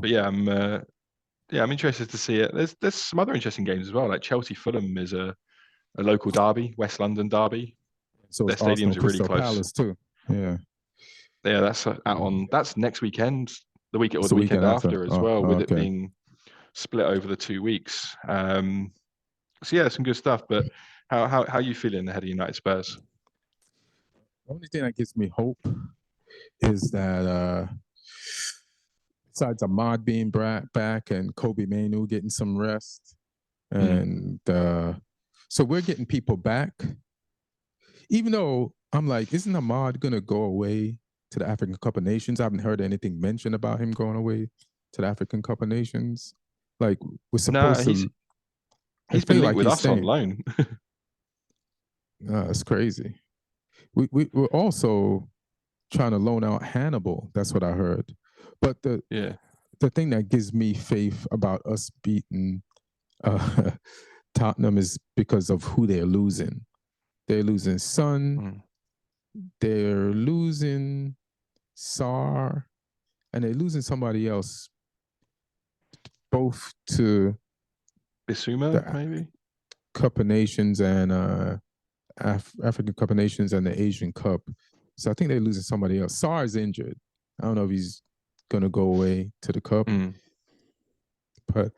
yeah, I'm interested to see it. There's some other interesting games as well. Like Chelsea Fulham is a local derby, West London derby. So their stadiums are really close. Palace too. Yeah, that's next weekend, the weekend after as well, with it being split over the 2 weeks. So yeah, some good stuff. But how are you feeling ahead of United Spurs? The only thing that gives me hope is that besides Ahmad being back and Kobe Mainoo getting some rest, and so we're getting people back. Even though I'm like, isn't Ahmad gonna go away to the African Cup of Nations? I haven't heard anything mentioned about him going away to the African Cup of Nations. Like, we're supposed to. He's been linked with us on loan. It's crazy. We're also trying to loan out Hannibal. That's what I heard. But the thing that gives me faith about us beating Tottenham is because of who they're losing. They're losing Son, they're losing Sarr, and they're losing somebody else. Both to Bissouma, maybe Cup of Nations and African Cup of Nations and the Asian Cup. So I think they're losing somebody else. Sarr is injured. I don't know if he's gonna go away to the Cup. But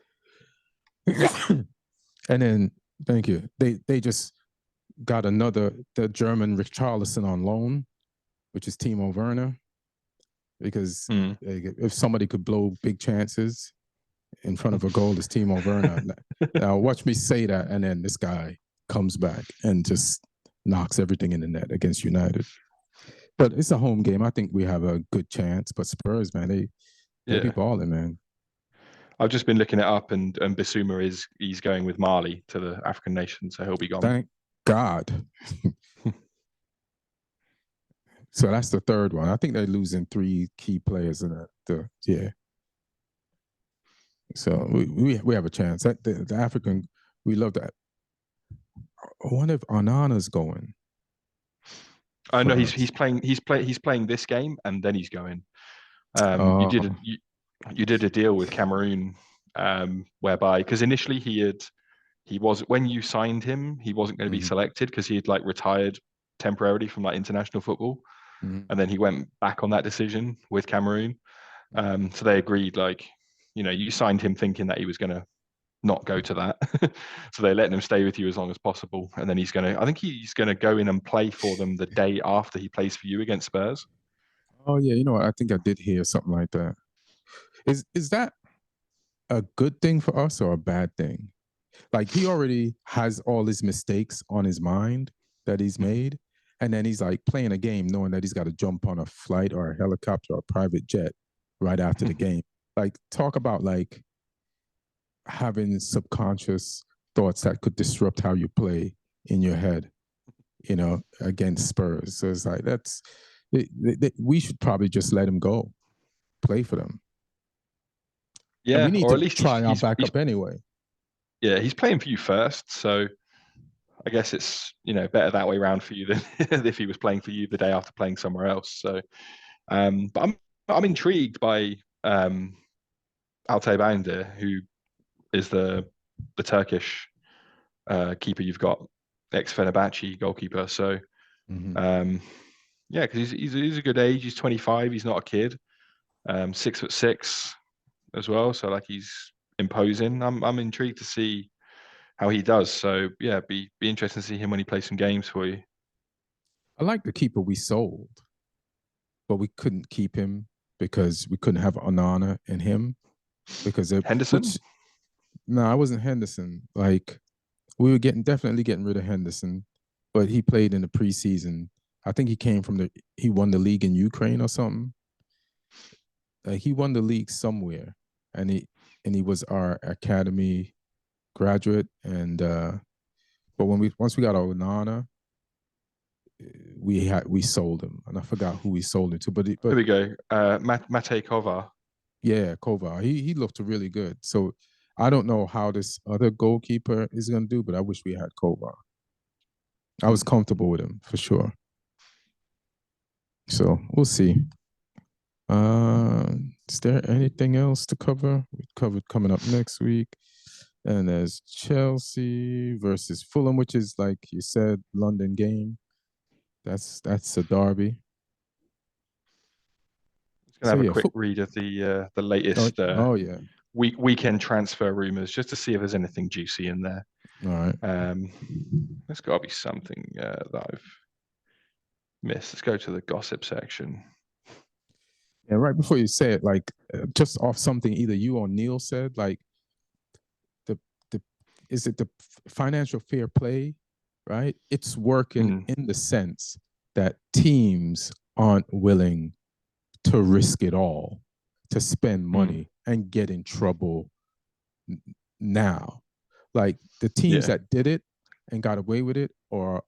and then thank you. They just got the German Richarlison on loan, which is Timo Werner. Because if somebody could blow big chances in front of a goal, it's Timo Werner. Now watch me say that, and then this guy comes back and just knocks everything in the net against United. But it's a home game. I think we have a good chance. But Spurs, man, they be balling, man. I've just been looking it up, and Bissouma he's going with Mali to the African nation, so he'll be gone. Thank God. So that's the third one. I think they're losing 3 key players in that. So we have a chance. The African, we love that. I wonder if Onana's going. I know he's playing this game, and then he's going. You did a deal with Cameroon, whereby, because initially he was, when you signed him, he wasn't going to be selected because he had retired temporarily from international football, and then he went back on that decision with Cameroon. So they agreed, you signed him thinking that he was going to not go to that, so they let him stay with you as long as possible, and then I think he's going to go in and play for them the day after he plays for you against Spurs. Oh yeah, I think I did hear something like that. Is that a good thing for us or a bad thing? Like, he already has all his mistakes on his mind that he's made, and then he's playing a game knowing that he's got to jump on a flight or a helicopter or a private jet right after the game. Talk about having subconscious thoughts that could disrupt how you play in your head, against Spurs. So it's we should probably just let him go, play for them. Yeah, and we need or to at least try our backup anyway. yeah, he's playing for you first, so I guess it's better that way around for you than if he was playing for you the day after playing somewhere else. So, but I'm intrigued by Altay Bayındır, who is the Turkish keeper you've got, ex-Fenerbahce goalkeeper. So, yeah, because he's a good age. He's 25. He's not a kid. 6'6" as well. So like he's imposing. I'm intrigued to see how he does. So yeah, be interesting to see him when he plays some games for you. I like the keeper we sold, but we couldn't keep him because we couldn't have Onana and him because Henderson. No, I wasn't Henderson. Like we were definitely getting rid of Henderson, but he played in the preseason. I think he won the league in Ukraine or something. He won the league somewhere, and he was our academy graduate. And but once we got Onana, we sold him, and I forgot who we sold it to. But here we go, Matej Kovar. Yeah, Kovar. He looked really good. So I don't know how this other goalkeeper is going to do, but I wish we had Kovar. I was comfortable with him for sure. So we'll see. Is there anything else to cover? We covered coming up next week. And there's Chelsea versus Fulham, which is, like you said, London game. That's a derby. Just gonna have a quick read of the latest weekend transfer rumors, just to see if there's anything juicy in there. All right. There's got to be something that I've missed. Let's go to the gossip section. Yeah, right before you say it, like just off something either you or Neil said, like is it the financial fair play, right? It's working in the sense that teams aren't willing to risk it all to spend money and get in trouble now. Like the teams that did it and got away with it, or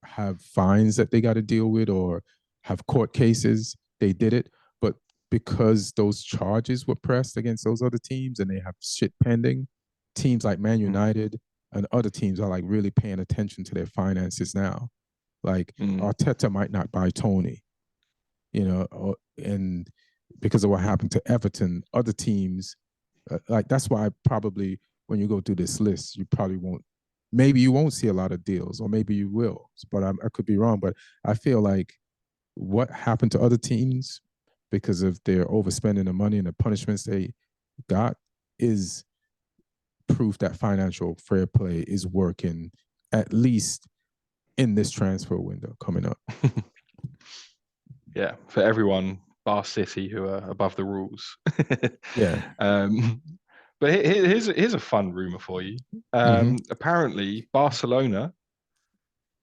have fines that they got to deal with, or have court cases, they did it. But because those charges were pressed against those other teams and they have shit pending, teams like Man United and other teams are like really paying attention to their finances now. Like Arteta might not buy Tony, and because of what happened to Everton, other teams, like that's why probably when you go through this list, you probably won't. Maybe you won't see a lot of deals, or maybe you will. But I could be wrong. But I feel like what happened to other teams because of their overspending the money and the punishments they got is proof that financial fair play is working, at least in this transfer window coming up. Yeah, for everyone, bar City, who are above the rules. Yeah. But here's a fun rumor for you. Apparently, Barcelona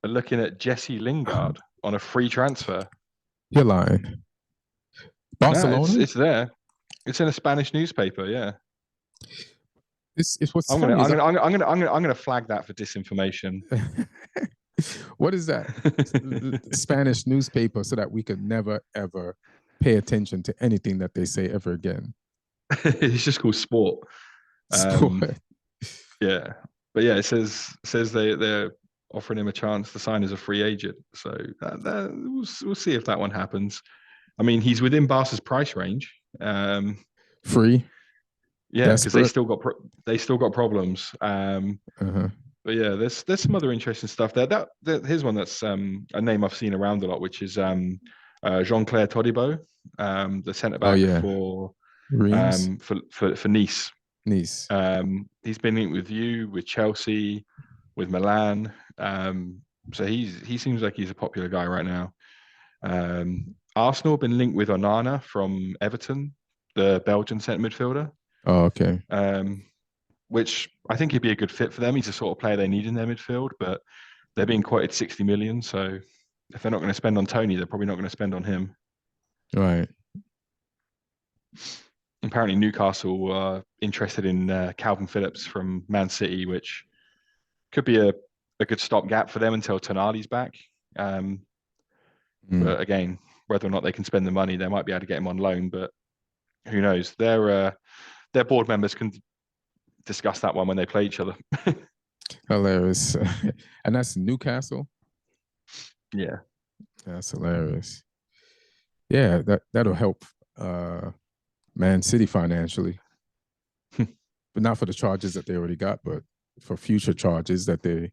are looking at Jesse Lingard on a free transfer. You're lying. Barcelona? No, it's there. It's in a Spanish newspaper. Yeah. It's what's I'm gonna flag that for disinformation. What is that? Spanish newspaper, so that we could never ever pay attention to anything that they say ever again. It's just called Sport. Yeah, but yeah, it says they're offering him a chance to sign as a free agent. So we'll see if that one happens. I mean, he's within Barca's price range. Free. Yeah, because they still got problems. But yeah, there's some other interesting stuff there. Here's one that's a name I've seen around a lot, which is Jean-Claire Todibo, the centre back for Nice. Nice. He's been linked with with Chelsea, with Milan. So he seems like he's a popular guy right now. Arsenal have been linked with Onana from Everton, the Belgian centre midfielder. Oh, okay. Which I think he'd be a good fit for them. He's the sort of player they need in their midfield, but they're being quoted 60 million. So if they're not going to spend on Tony, they're probably not going to spend on him. Right. Apparently Newcastle are interested in Calvin Phillips from Man City, which could be a good stopgap for them until Tonali's back. But again, whether or not they can spend the money, they might be able to get him on loan, but who knows? Their board members can discuss that one when they play each other. Hilarious. And that's Newcastle. Yeah, that's hilarious. Yeah, that'll help Man City financially, but not for the charges that they already got, but for future charges that they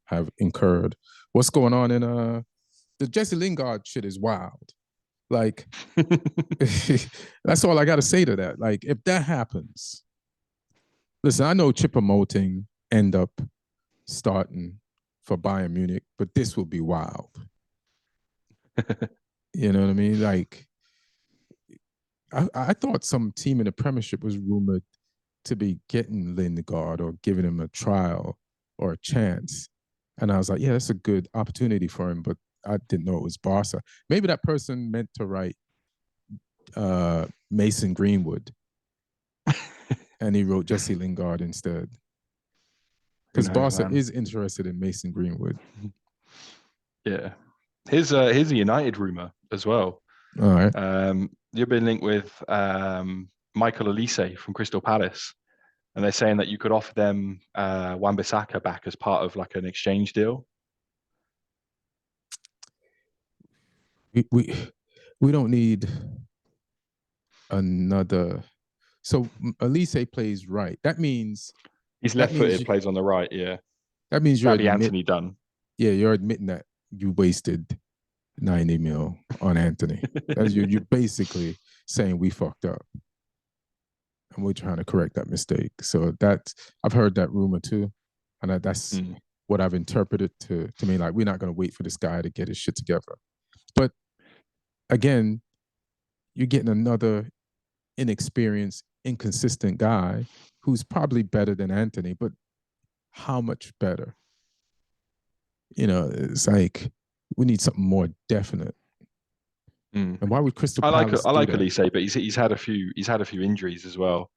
have incurred. What's going on in the Jesse Lingard shit is wild. Like, that's all I got to say to that. Like, if that happens, listen, I know Choupo-Moting end up starting for Bayern Munich, but this will be wild. You know what I mean? Like, I thought some team in the Premiership was rumored to be getting Lingard or giving him a trial or a chance. And I was like, yeah, that's a good opportunity for him, but I didn't know it was Barca. Maybe that person meant to write Mason Greenwood and he wrote Jesse Lingard instead. Because Barca is interested in Mason Greenwood. Yeah. Here's a United rumor as well. All right. You've been linked with Michael Olise from Crystal Palace, and they're saying that you could offer them Wan-Bissaka back as part of like an exchange deal. We don't need another. So Olise plays right. That means he's left-footed, plays on the right. Yeah. That means you're Anthony Dunn. Yeah, you're admitting that you wasted 90 mil on Anthony. You're basically saying we fucked up, and we're trying to correct that mistake. So I've heard that rumor too, and that's what I've interpreted to mean like we're not going to wait for this guy to get his shit together. But again, you're getting another inexperienced, inconsistent guy who's probably better than Anthony, but how much better? You know, it's like we need something more definite. And why would Crystal Palace? I like Olise, but he's had a few injuries as well.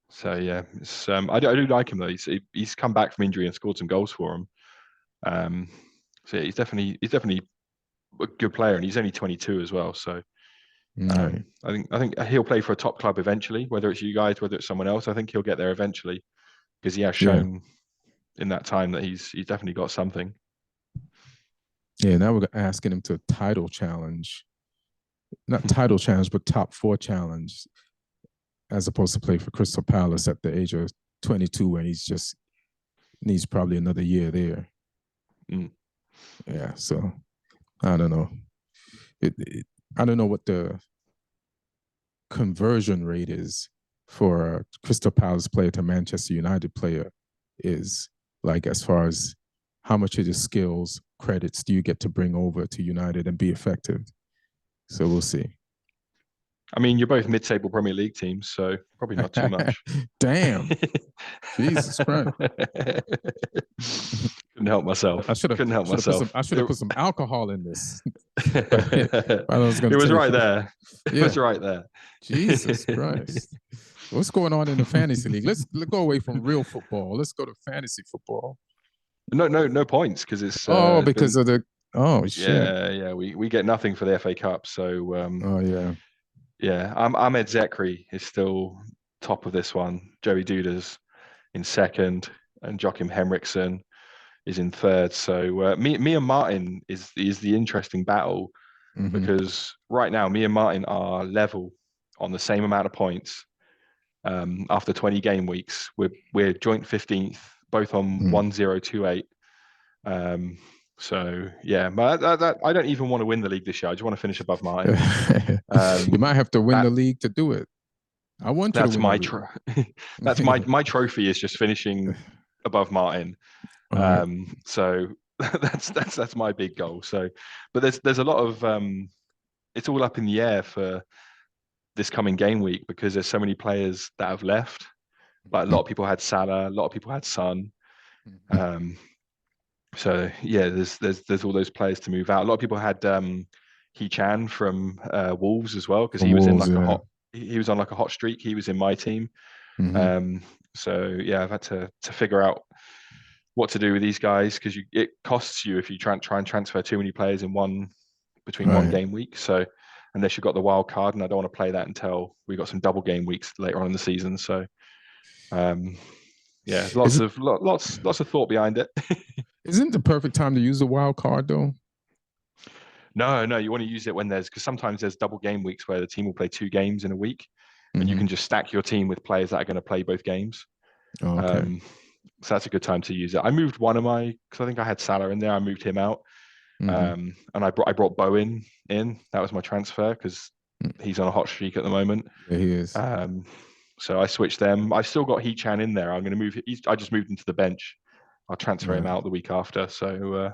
So yeah, I do like him though. He's come back from injury and scored some goals for him. So yeah, he's definitely a good player, and he's only 22 as well. So I think he'll play for a top club eventually. Whether it's you guys, whether it's someone else, I think he'll get there eventually because he has shown in that time that he's definitely got something. Yeah, now we're asking him to title challenge, not title challenge, but top 4 challenge, as opposed to play for Crystal Palace at the age of 22, when he's just needs probably another year there. Yeah, so I don't know. I don't know what the conversion rate is for a Crystal Palace player to Manchester United player is, like, as far as how much of the skills, credits do you get to bring over to United and be effective? So we'll see. I mean, you're both mid-table Premier League teams, so probably not too much. Damn. Jesus Christ. Couldn't help myself. I should have put some alcohol in this. It was right there. It was right there. Jesus Christ. What's going on in the fantasy league? Let's go away from real football. Let's go to fantasy football. No points because it's because of the shit. Yeah. We get nothing for the FA Cup. So yeah. Ahmed Zekri is still top of this one. Joey Duda's in second, and Joachim Henriksen is in third. So me and Martin is the interesting battle because right now me and Martin are level on the same amount of points. After 20 game weeks, we're joint 15th, both on 1028. So yeah, but I don't even want to win the league this year. I just want to finish above Martin. You might have to win the league to do it. I want you to win the league. That's my trophy is just finishing above Martin. So that's my big goal. So, but there's a lot of it's all up in the air for this coming game week because there's so many players that have left. Like a lot of people had Salah, a lot of people had Son. So yeah, there's all those players to move out. A lot of people had He-Chan from Wolves as well because he was in like he was on like a hot streak. He was in my team. So yeah, I've had to figure out what to do with these guys because it costs you if you try and transfer too many players in one game week. So unless you've got the wild card, and I don't want to play that until we got some double game weeks later on in the season. So Yeah, lots of thought behind it. Isn't the perfect time to use the wild card though? No, you want to use it when because sometimes there's double game weeks where the team will play 2 games in a week, and you can just stack your team with players that are going to play both games. Oh, okay. So that's a good time to use it. I moved one of my, because I think I had Salah in there. I moved him out, and I brought Bowen in. That was my transfer because he's on a hot streak at the moment. Yeah, he is. So I switched them. I still got He-Chan in there. I'm going to move. I just moved him to the bench. I'll transfer him out the week after. So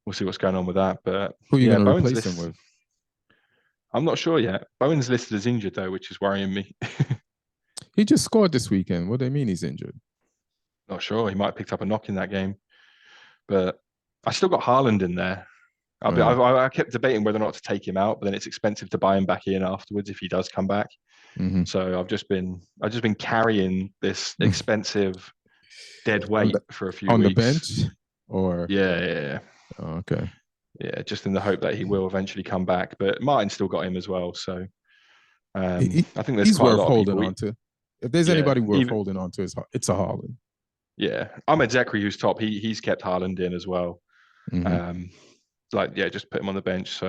we'll see what's going on with that. But who are you going to Bowen's replace him with? I'm not sure yet. Bowen's listed as injured though, which is worrying me. He just scored this weekend. What do they mean he's injured? Not sure. He might have picked up a knock in that game. But I still got Haaland in there. I kept debating whether or not to take him out, but then it's expensive to buy him back in afterwards if he does come back. So I've just been carrying this expensive dead weight for a few weeks. On the bench? Or yeah. Oh, okay. Yeah, just in the hope that he will eventually come back. But Martin still got him as well. So I think there's quite a lot of holding on to. If there's anybody worth holding on to, it's a Haaland. Yeah, Ahmed Zekri, who's top, he's kept Haaland in as well. Just put him on the bench. So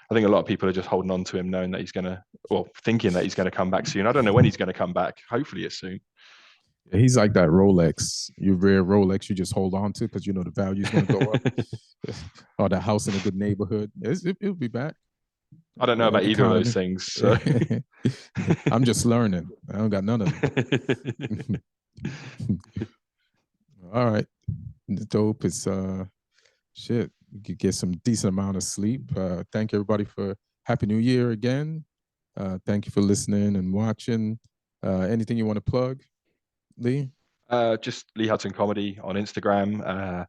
I think a lot of people are just holding on to him, knowing that thinking that he's going to come back soon. I don't know when he's going to come back. Hopefully it's soon. Yeah, he's like that Rolex. Your rare Rolex, you just hold on to because you know the value's going to go up. Or the house in a good neighborhood. It'll be back. I don't know about either of those things. So. I'm just learning. I don't got none of them. All right. Dope. It's shit. You could get some decent amount of sleep. Thank everybody for Happy New Year again. Thank you for listening and watching. Anything you want to plug, Lee? Just Lee Hudson Comedy on Instagram.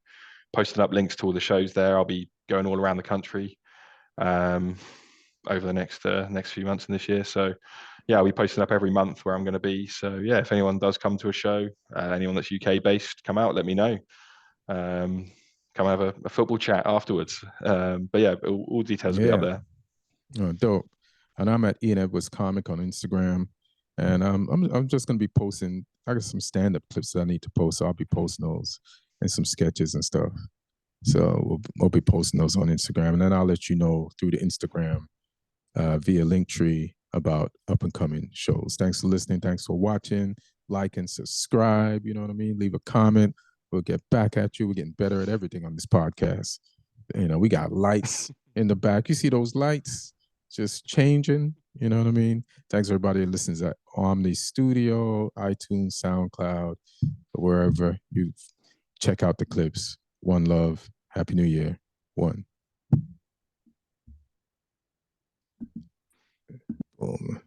Posting up links to all the shows there. I'll be going all around the country over the next few months in this year. So yeah, I'll be posting up every month where I'm going to be. So yeah, if anyone does come to a show, anyone that's UK based, come out, let me know. Come have a football chat afterwards. But yeah, all details will be up there. Oh, dope. And I'm at Ian Edwards Comic on Instagram. And I'm just gonna be posting. I got some stand-up clips that I need to post. So I'll be posting those and some sketches and stuff. So we'll be posting those on Instagram, and then I'll let you know through the Instagram via Linktree about up and coming shows. Thanks for listening. Thanks for watching. Like and subscribe. You know what I mean? Leave a comment. We'll get back at you. We're getting better at everything on this podcast. You know, we got lights in the back. You see those lights just changing? You know what I mean? Thanks everybody that listens at Omni Studio, iTunes, SoundCloud, wherever you check out the clips. One love. Happy New Year. One. Boom.